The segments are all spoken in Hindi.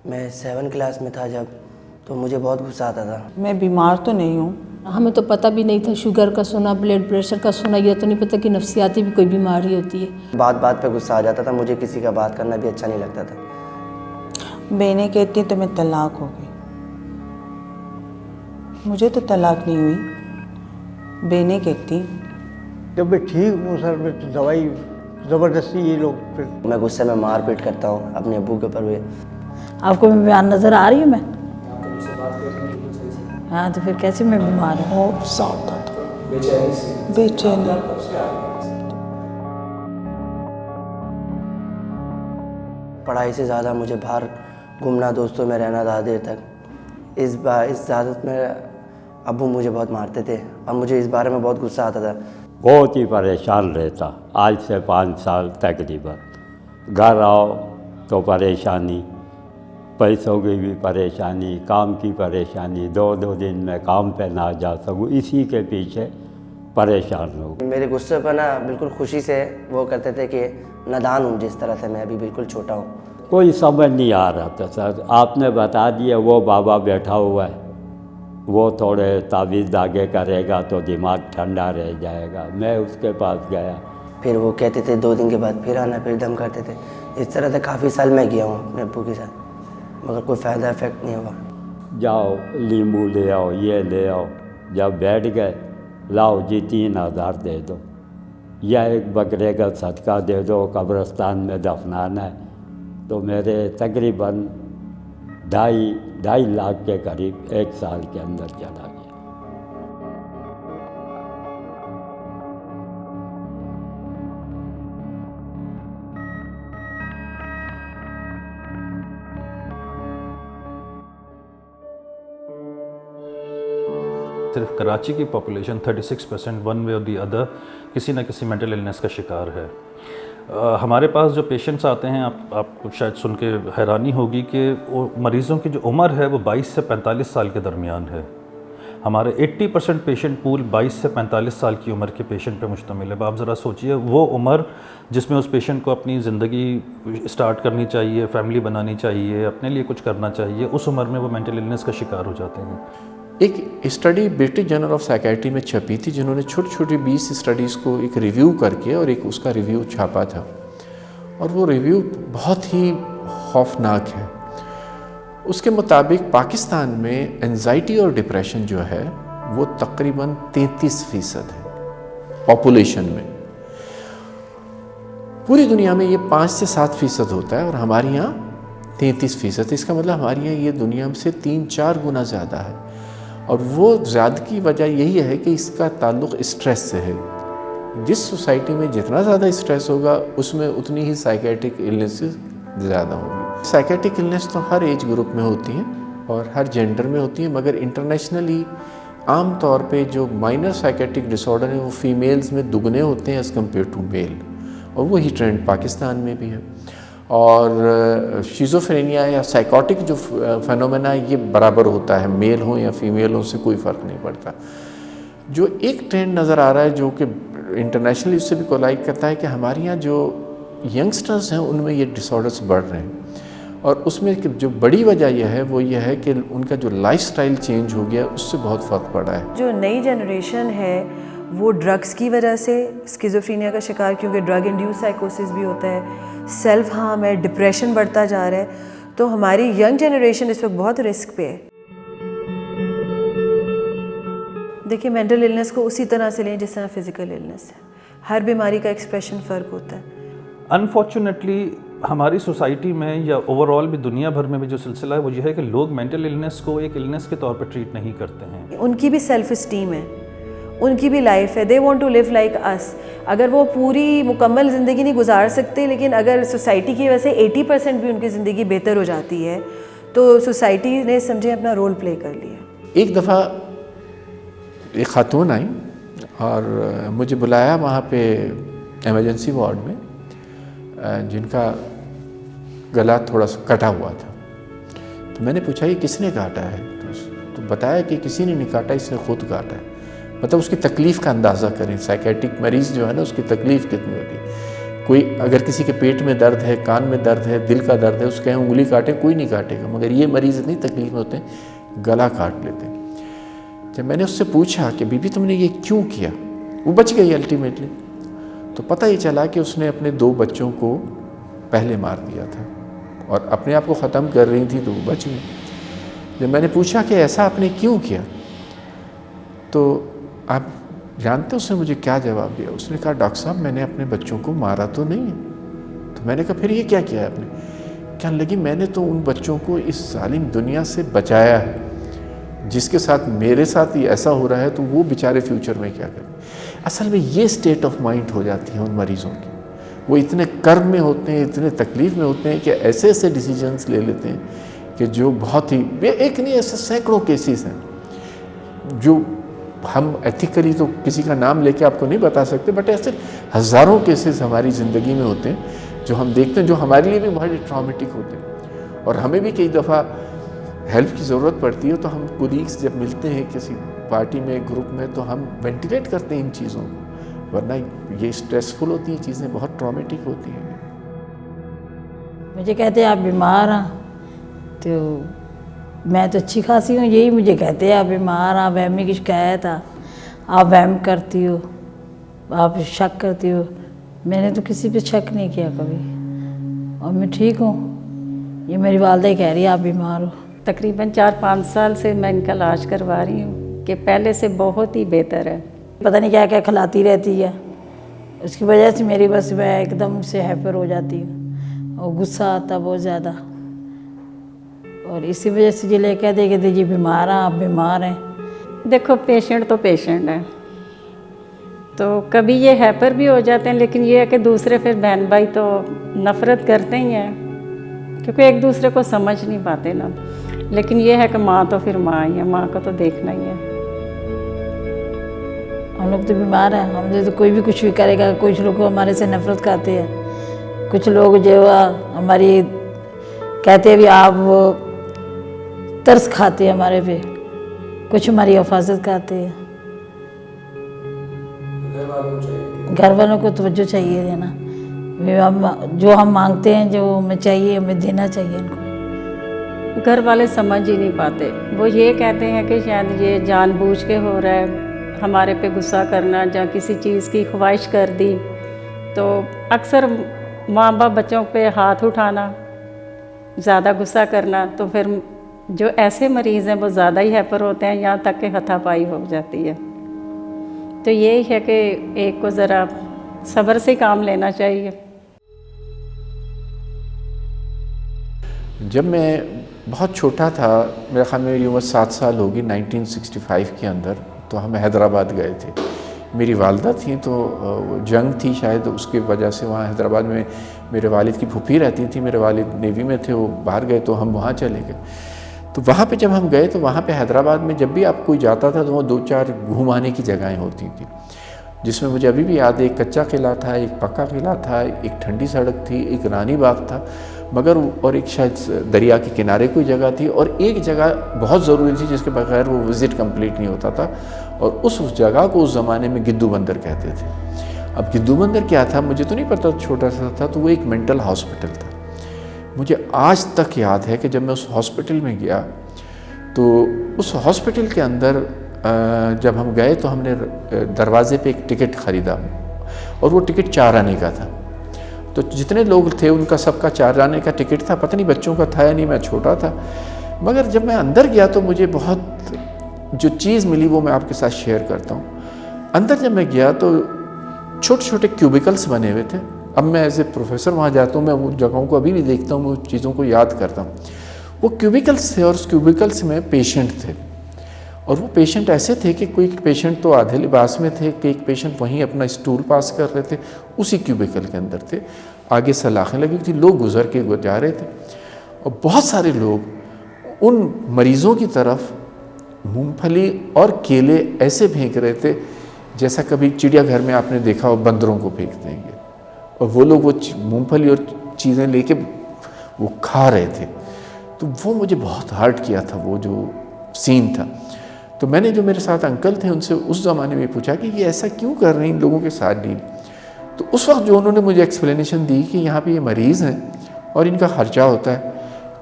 मैं 7 क्लास में था जब, तो मुझे बहुत गुस्सा आता था। मैं बीमार तो नहीं हूँ। हमें तो पता भी नहीं था शुगर का सोना, ब्लड प्रेशर का सोना, ये तो नहीं पता कि नफ्सियाती भी कोई बीमारी होती है। बात बात पे गुस्सा आ जाता था, मुझे किसी का बात करना भी अच्छा नहीं लगता था। बहनें कहती हैं तुम्हें तलाक हो गई, मुझे तो तलाक नहीं हुई। बहनें कहती जब मैं ठीक हूँ सर, मैं तो दवाई ज़बरदस्ती ये लोग फिर मैं गुस्से में मार पीट करता हूँ अपने अब्बू के ऊपर भी। आपको मैं बयान नज़र आ रही हूँ मैं? हाँ, तो फिर कैसे मैं बीमार हूँ? बहुत ज़्यादा था बेचैनी। पढ़ाई से ज़्यादा मुझे बाहर घूमना, दोस्तों में रहना ज़्यादा देर तक। इस आदत में अब्बू मुझे बहुत मारते थे और मुझे इस बारे में बहुत गुस्सा आता था। बहुत ही परेशान रहता। आज से 5 साल तकरीबन घर आओ तो परेशानी, पैसों की भी परेशानी, काम की परेशानी, 2 दिन में काम पे ना जा सकूँ, इसी के पीछे परेशान हो। मेरे गुस्से पर ना बिल्कुल खुशी से वो करते थे कि नादान हूँ, जिस तरह से मैं अभी बिल्कुल छोटा हूँ। कोई समझ नहीं आ रहा था सर। आपने बता दिया वो बाबा बैठा हुआ है, वो थोड़े तावीज़ धागे करेगा तो दिमाग ठंडा रह जाएगा। मैं उसके पास गया, फिर वो कहते थे 2 दिन के बाद फिर आना, फिर दम करते थे। इस तरह से काफ़ी साल मैं गया हूँ अपने अब्बू के साथ, मगर कोई फ़ायदा इफेक्ट नहीं हुआ। जाओ नींबू ले आओ, ये ले आओ। जब बैठ गए, लाओ जी 3000 दे दो, या एक बकरे का सदका दे दो, कब्रिस्तान में दफनाना है। तो मेरे तकरीबन 2.5 लाख के करीब 1 साल के अंदर चला गया। सिर्फ कराची की पॉपुलेशन 36% वन वे और दी अदर किसी न किसी मेंटल इलनेस का शिकार है। हमारे पास जो पेशेंट्स आते हैं, आपको शायद सुन के हैरानी होगी कि वो मरीज़ों की जो उम्र है वो 22 से 45 साल के दरमियान है। हमारे 80% पेशेंट पूल 22 से 45 साल की उम्र के पेशेंट पे मुश्तमिल है। आप ज़रा सोचिए, वो उम्र जिसमें उस पेशेंट को अपनी ज़िंदगी स्टार्ट करनी चाहिए, फैमिली बनानी चाहिए, अपने लिए कुछ करना चाहिए, उस उम्र में वो मेंटल इलनेस का शिकार हो जाते हैं। एक study British journal of psychiatry में छपी थी, जिन्होंने छोटी छोटी 20 स्टडीज़ को एक रिव्यू करके और एक उसका रिव्यू छापा था, और वो रिव्यू बहुत ही खौफनाक है। उसके मुताबिक पाकिस्तान में एंजाइटी और डिप्रेशन जो है वो तकरीबन 33% है पॉपुलेशन में। पूरी दुनिया में ये 5 से 7% होता है और हमारे यहाँ 33%। इसका मतलब हमारे यहाँ ये दुनिया से 3-4 गुना ज़्यादा है। और वो ज़्यादा की वजह यही है कि इसका ताल्लुक़ स्ट्रेस से है। जिस सोसाइटी में जितना ज़्यादा स्ट्रेस होगा उसमें उतनी ही साइकेट्रिक इलनेसेस ज़्यादा होंगी। साइकेट्रिक इलनेस तो हर एज ग्रुप में होती हैं और हर जेंडर में होती हैं, मगर इंटरनेशनली आम तौर पे जो माइनर साइकेट्रिक डिसऑर्डर हैं वो फीमेल्स में दुगने होते हैं एज़ कम्पेयर टू मेल, और वही ट्रेंड पाकिस्तान में भी है। और शिज़ोफ्रेनिया या साइकोटिक जो फेनोमेना है ये बराबर होता है, मेल हो या फीमेल हो, से कोई फ़र्क नहीं पड़ता। जो एक ट्रेंड नज़र आ रहा है जो कि इंटरनेशनली उससे भी कोलाइड करता है कि हमारे यहाँ जो यंगस्टर्स हैं उनमें ये डिसऑर्डर्स बढ़ रहे हैं, और उसमें जो बड़ी वजह यह है वो ये है कि उनका जो लाइफस्टाइल चेंज हो गया, उससे बहुत फ़र्क पड़ा है। जो नई जनरेशन है वो ड्रग्स की वजह से स्किज़ोफ्रेनिया का शिकार, क्योंकि ड्रग इंड्यूस साइकोसिस भी होता है, सेल्फ हार्म है, डिप्रेशन बढ़ता जा रहा है। तो हमारी यंग जनरेशन इस वक्त बहुत रिस्क पे है। देखिए, मेंटल इलनेस को उसी तरह से लें जिस तरह फिज़िकल इलनेस है। हर बीमारी का एक्सप्रेशन फ़र्क होता है। अनफॉर्चुनेटली हमारी सोसाइटी में या ओवरऑल भी दुनिया भर में भी जो सिलसिला है वो ये है कि लोग मेंटल इलनेस को एक इलनेस के तौर पर ट्रीट नहीं करते हैं। उनकी भी सेल्फ इस्टीम है, उनकी भी लाइफ है, they want to live like us. अगर वो पूरी मुकम्मल ज़िंदगी नहीं गुजार सकते, लेकिन अगर सोसाइटी की वजह से 80% भी उनकी ज़िंदगी बेहतर हो जाती है, तो सोसाइटी ने समझे अपना रोल प्ले कर लिया। एक दफ़ा एक खातून आई और मुझे बुलाया वहाँ पे इमरजेंसी वार्ड में, जिनका गला थोड़ा सा कटा हुआ था। तो मैंने पूछा ये किसने काटा है, तो बताया कि किसी ने नहीं काटा, इसने खुद काटा है। मतलब उसकी तकलीफ़ का अंदाज़ा करें, साइकेट्रिक मरीज़ जो है ना उसकी तकलीफ़ कितनी होती है। कोई अगर किसी के पेट में दर्द है, कान में दर्द है, दिल का दर्द है, उसके कहें उंगली काटें, कोई नहीं काटेगा। मगर ये मरीज़ इतनी तकलीफ में होते हैं, गला काट लेते हैं। जब मैंने उससे पूछा कि बीबी तुमने ये क्यों किया, वो बच गई अल्टीमेटली। तो पता ही चला कि उसने अपने 2 बच्चों को पहले मार दिया था और अपने आप को ख़त्म कर रही थी, तो वो बच गई। जब मैंने पूछा कि ऐसा आपने क्यों किया, तो आप जानते उसने मुझे क्या जवाब दिया? उसने कहा डॉक्टर साहब मैंने अपने बच्चों को मारा तो नहीं है। तो मैंने कहा फिर ये क्या किया है आपने? कहने लगी मैंने तो उन बच्चों को इस जालिम दुनिया से बचाया है, जिसके साथ मेरे साथ ही ऐसा हो रहा है तो वो बेचारे फ्यूचर में क्या करें। असल में ये स्टेट ऑफ माइंड हो जाती है उन मरीज़ों की। वो इतने कर्म में होते हैं, इतने तकलीफ़ में होते हैं कि ऐसे ऐसे डिसीजंस ले लेते हैं कि जो बहुत ही, एक नहीं ऐसे सैकड़ों केसेस हैं जो हम एथिकली तो किसी का नाम लेके आपको नहीं बता सकते, बट ऐसे हज़ारों केसेस हमारी ज़िंदगी में होते हैं जो हम देखते हैं, जो हमारे लिए भी बहुत ट्रॉमेटिक होते हैं। और हमें भी कई दफ़ा हेल्प की ज़रूरत पड़ती है, तो हम कोलीग्स जब मिलते हैं किसी पार्टी में, ग्रुप में, तो हम वेंटिलेट करते हैं इन चीज़ों को, वरना ये स्ट्रेसफुल होती हैं चीज़ें, बहुत ट्रॉमेटिक होती हैं। मुझे कहते हैं आप बीमार हैं, तो मैं तो अच्छी खासी हूँ, यही मुझे कहते हैं आप बीमार, आप वहमी की शिकायत है, आप वहम करती हो, आप शक करती हो। मैंने तो किसी पे शक नहीं किया कभी, और मैं ठीक हूँ। ये मेरी वालदा ही कह रही है आप बीमार हो। तकरीबन 4-5 साल से मैं इनका इलाज करवा रही हूँ कि पहले से बहुत ही बेहतर है। पता नहीं क्या क्या खिलाती रहती है, उसकी वजह से मेरी बस मैं एकदम से हाइपर हो जाती हूँ और गुस्सा आता बहुत ज़्यादा, और इसी वजह से ये ले कहते कि जी बीमार हैं, आप बीमार हैं। देखो पेशेंट तो पेशेंट है, तो कभी ये हाइपर भी हो जाते हैं, लेकिन ये है कि दूसरे फिर बहन भाई तो नफ़रत करते ही हैं, क्योंकि एक दूसरे को समझ नहीं पाते ना। लेकिन ये है कि माँ तो फिर माँ ही है, माँ को तो देखना ही है। हम लोग तो बीमार हैं, हमसे तो कोई भी कुछ भी करेगा। कुछ लोग हमारे से नफरत करते हैं, कुछ लोग जो हमारी कहते हैं भी आप वो तरस खाते हैं हमारे पे, कुछ हमारी हिफाजत करते हैं। घर वालों को तवज्जो चाहिए देना, जो हम मांगते हैं, जो हमें चाहिए, हमें देना चाहिए इनको। घर वाले समझ ही नहीं पाते, वो ये कहते हैं कि शायद ये जानबूझ के हो रहा है, हमारे पे गुस्सा करना या किसी चीज़ की ख्वाहिश कर दी। तो अक्सर माँ बाप बच्चों पे हाथ उठाना, ज़्यादा गुस्सा करना, तो फिर जो ऐसे मरीज़ हैं वो ज़्यादा ही हाइपर होते हैं, यहाँ तक कि हाथापाई हो जाती है। तो यही है कि एक को ज़रा सब्र से काम लेना चाहिए। जब मैं बहुत छोटा था, मेरे ख्याल में मेरी उम्र 7 साल होगी, 1965 के अंदर, तो हम हैदराबाद गए थे। मेरी वालदा थी, तो जंग थी शायद, उसकी वजह से वहाँ हैदराबाद में मेरे वालिद की फूफी रहती थी। मेरे वालिद नेवी में थे, वो बाहर गए तो हम वहाँ चले गए। तो वहाँ पे जब हम गए तो वहाँ पे हैदराबाद में जब भी आप कोई जाता था तो वहाँ 2-4 घुमाने की जगहें होती थी, जिसमें मुझे अभी भी याद है, एक कच्चा किला था, एक पक्का किला था, एक ठंडी सड़क थी, एक रानी बाग था, मगर और एक शायद दरिया के किनारे कोई जगह थी, और एक जगह बहुत ज़रूरी थी जिसके बगैर वो विज़िट कंप्लीट नहीं होता था, और उस जगह को उस ज़माने में गिद्दू बंदर कहते थे। अब गिद्दू बंदर क्या था मुझे तो नहीं पता, छोटा सा था, तो वो एक मेंटल हॉस्पिटल था। मुझे आज तक याद है कि जब मैं उस हॉस्पिटल में गया, तो उस हॉस्पिटल के अंदर जब हम गए तो हमने दरवाजे पे एक टिकट ख़रीदा, और वो टिकट 4 आने का था। तो जितने लोग थे उनका सबका 4 आने का टिकट था, पता नहीं बच्चों का था या नहीं, मैं छोटा था। मगर जब मैं अंदर गया तो मुझे बहुत जो चीज़ मिली वो मैं आपके साथ शेयर करता हूँ। अंदर जब मैं गया तो छोटे छोटे क्यूबिकल्स बने हुए थे। अब मैं एज ए प्रोफेसर वहाँ जाता हूँ, मैं वो जगहों को अभी भी देखता हूँ, वो चीज़ों को याद करता हूँ। वो क्यूबिकल्स थे और उस क्यूबिकल्स में पेशेंट थे, और वो पेशेंट ऐसे थे कि कोई पेशेंट तो आधे लिबास में थे, कि एक पेशेंट वहीं अपना स्टूल पास कर रहे थे, उसी क्यूबिकल के अंदर थे, आगे सलाखें लगी थी, लोग गुजर के जा रहे थे, और बहुत सारे लोग उन मरीज़ों की तरफ मूंगफली और केले ऐसे फेंक रहे थे जैसा कभी चिड़ियाघर में आपने देखा हो बंदरों को फेंक देंगे, और वो लोग वो मूंगफली और चीज़ें लेके वो खा रहे थे। तो वो मुझे बहुत हर्ट किया था, वो जो सीन था। तो मैंने जो मेरे साथ अंकल थे उनसे उस ज़माने में पूछा कि ये ऐसा क्यों कर रहे हैं इन लोगों के साथ डील। तो उस वक्त जो उन्होंने मुझे एक्सप्लेनेशन दी कि यहाँ पे ये मरीज़ हैं और इनका ख़र्चा होता है,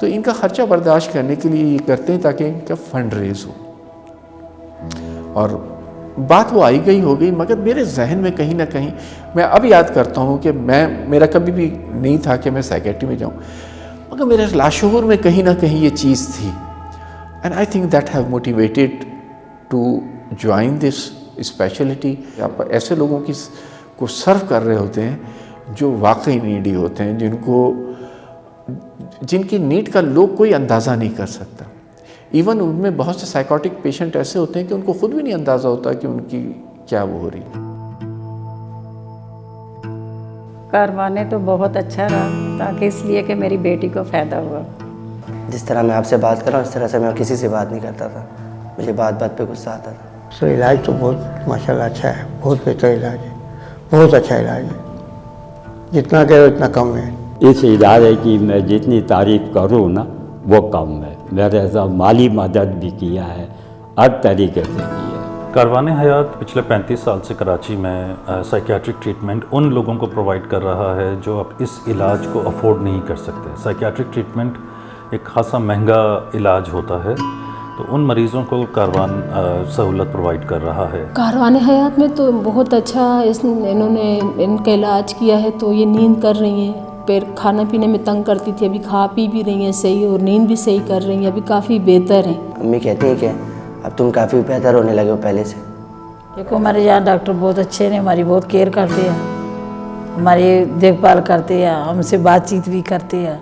तो इनका ख़र्चा बर्दाश्त करने के लिए ये करते हैं ताकि इनका फ़ंड रेज़ हो। और बात वो आई गई हो गई, मगर मेरे जहन में कहीं ना कहीं मैं अब याद करता हूँ कि मेरा कभी भी नहीं था कि मैं साइकेट्री में जाऊँ, मगर मेरे लाशूर में कहीं ना कहीं ये चीज़ थी। And I think that have motivated to join this speciality. आप ऐसे लोगों को सर्व कर रहे होते हैं जो वाकई नीडी होते हैं, जिनकी नीड का लोग कोई अंदाज़ा नहीं कर सकता। इवन उनमें बहुत से साइकोटिक पेशेंट ऐसे होते हैं कि उनको खुद भी नहीं अंदाज़ा होता कि उनकी क्या वो हो रही है। करवाने तो बहुत अच्छा रहा, ताकि इसलिए कि मेरी बेटी को फ़ायदा हुआ। जिस तरह मैं आपसे बात कर रहा हूँ इस तरह से मैं किसी से बात नहीं करता था, मुझे बात बात पे गुस्सा आता था। सर इलाज तो बहुत माशाल्लाह अच्छा है, बहुत बेहतर इलाज है, बहुत अच्छा इलाज है, जितना करो इतना कम है। इस इदारे की मैं जितनी तारीफ़ करूँ ना वो कम है। मेरे साथ माली मदद भी किया है, हर तरीके से की है। कारवाने हयात पिछले 35 साल से कराची में साइकियाट्रिक ट्रीटमेंट उन लोगों को प्रोवाइड कर रहा है जो अब इस इलाज को अफोर्ड नहीं कर सकते। साइकियाट्रिक ट्रीटमेंट एक खासा महंगा इलाज होता है, तो उन मरीज़ों को कारवान सहूलत प्रोवाइड कर रहा है। कारवान हयात में तो बहुत अच्छा इन्होंने इनका इलाज किया है। तो ये नींद कर रही हैं, पैर खाना पीने में तंग करती थी, अभी खा पी भी रही हैं सही और नींद भी सही कर रही हैं, अभी काफ़ी बेहतर हैं। अम्मी कहती हैं कि अब तुम काफ़ी बेहतर होने लगे हो पहले से। देखो हमारे यहाँ डॉक्टर बहुत अच्छे हैं, हमारी बहुत केयर करते हैं, हमारी देखभाल करते हैं, हमसे बातचीत भी करते हैं,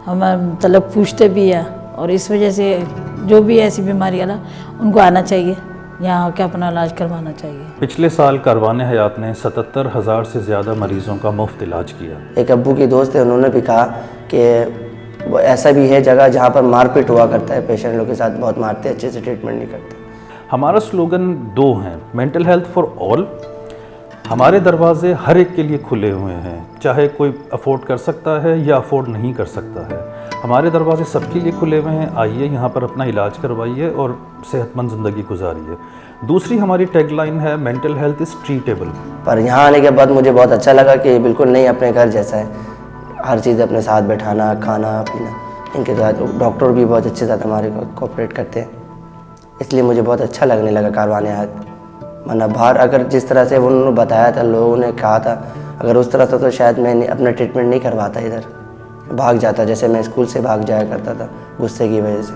हम मतलब पूछते भी हैं। और इस वजह से जो भी ऐसी बीमारी है ना उनको आना चाहिए, यहाँ आके अपना इलाज करवाना चाहिए। पिछले साल कारवाने हयात ने 77,000 से ज़्यादा मरीज़ों का मुफ्त इलाज किया। एक अब्बू की दोस्त है, उन्होंने भी कहा कि वो ऐसा भी है जगह जहाँ पर मारपीट हुआ करता है, पेशेंट लोग के साथ बहुत मारते, अच्छे से ट्रीटमेंट नहीं करते। हमारा स्लोगन 2 हैं, मेंटल हेल्थ फॉर ऑल। हमारे दरवाजे हर एक के लिए खुले हुए हैं, चाहे कोई अफोर्ड कर सकता है या अफोर्ड नहीं कर सकता है। हमारे दरवाजे सबके लिए खुले हुए हैं, आइए यहाँ पर अपना इलाज करवाइए और सेहतमंद ज़िंदगी गुजारिए। दूसरी हमारी टैगलाइन है मेंटल हेल्थ इज़ ट्रीटेबल। पर यहाँ आने के बाद मुझे बहुत अच्छा लगा कि बिल्कुल नहीं अपने घर जैसा है, हर चीज़ अपने साथ बैठाना, खाना पीना, इनके साथ डॉक्टर भी बहुत अच्छे साथ हमारे को कोऑपरेट करते हैं, इसलिए मुझे बहुत अच्छा लगने लगा कारवाने हयात। वरना बाहर अगर जिस तरह से उन्होंने बताया था, लोगों ने कहा था, अगर उस तरह से तो शायद मैं अपना ट्रीटमेंट नहीं करवाता, इधर भाग जाता, जैसे मैं स्कूल से भाग जाया करता था गुस्से की वजह से।